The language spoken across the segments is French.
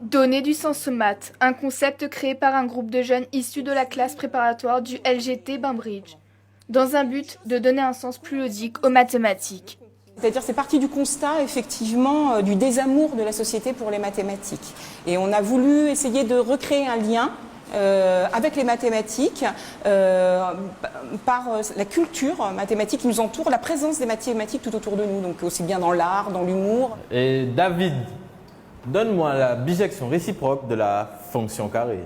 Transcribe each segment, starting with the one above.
Donner du sens aux maths, un concept créé par un groupe de jeunes issus de la classe préparatoire du LGT Bainbridge, dans un but de donner un sens plus ludique aux mathématiques. C'est-à-dire c'est parti du constat effectivement du désamour de la société pour les mathématiques. Et on a voulu essayer de recréer un lien avec les mathématiques par la culture mathématique qui nous entoure, la présence des mathématiques tout autour de nous, donc aussi bien dans l'art, dans l'humour. Et David, donne-moi la bijection réciproque de la fonction carrée.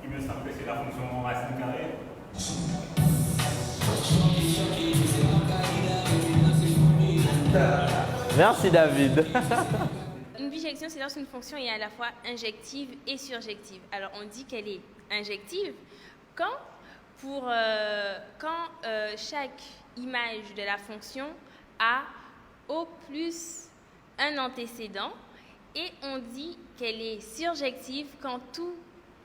Il me semble que c'est la fonction racine carrée. Merci David. Une bijection, c'est lorsqu'une fonction est à la fois injective et surjective. Alors on dit qu'elle est injective quand chaque image de la fonction a au plus un antécédent, et on dit qu'elle est surjective quand tous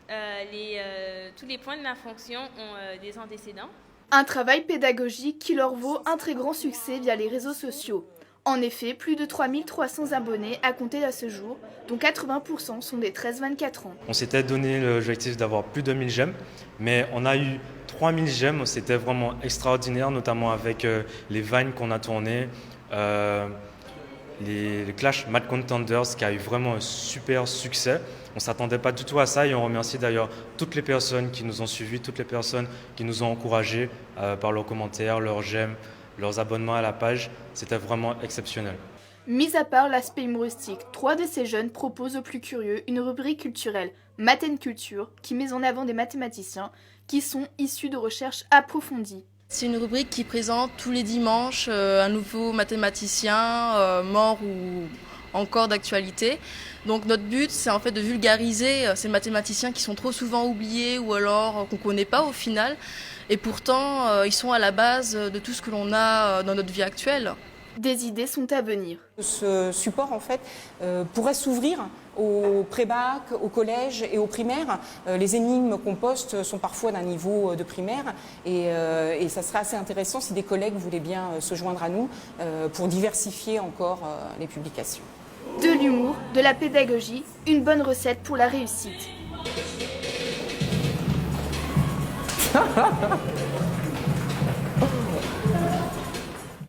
les points de la fonction ont des antécédents. Un travail pédagogique qui leur vaut un très grand succès via les réseaux sociaux. En effet, plus de 3300 abonnés à compter à ce jour, dont 80% sont des 13-24 ans. On s'était donné l'objectif d'avoir plus de 1000 j'aime, mais on a eu 3000 j'aime, c'était vraiment extraordinaire, notamment avec les Vines qu'on a tournés, les Clash Mad Contenders qui a eu vraiment un super succès. On ne s'attendait pas du tout à ça et on remercie d'ailleurs toutes les personnes qui nous ont suivis, toutes les personnes qui nous ont encouragés par leurs commentaires, leurs j'aime, leurs abonnements à la page. C'était vraiment exceptionnel. Mis à part l'aspect humoristique, 3 de ces jeunes proposent aux plus curieux une rubrique culturelle, Math & Culture, qui met en avant des mathématiciens qui sont issus de recherches approfondies. C'est une rubrique qui présente tous les dimanches un nouveau mathématicien mort ou encore d'actualité. Donc notre but, c'est en fait de vulgariser ces mathématiciens qui sont trop souvent oubliés ou alors qu'on ne connaît pas au final. Et pourtant, ils sont à la base de tout ce que l'on a dans notre vie actuelle. Des idées sont à venir. Ce support en fait pourrait s'ouvrir au pré-bac, au collège et au primaire. Les énigmes qu'on poste sont parfois d'un niveau de primaire et ça serait assez intéressant si des collègues voulaient bien se joindre à nous pour diversifier encore les publications. De l'humour, de la pédagogie, une bonne recette pour la réussite.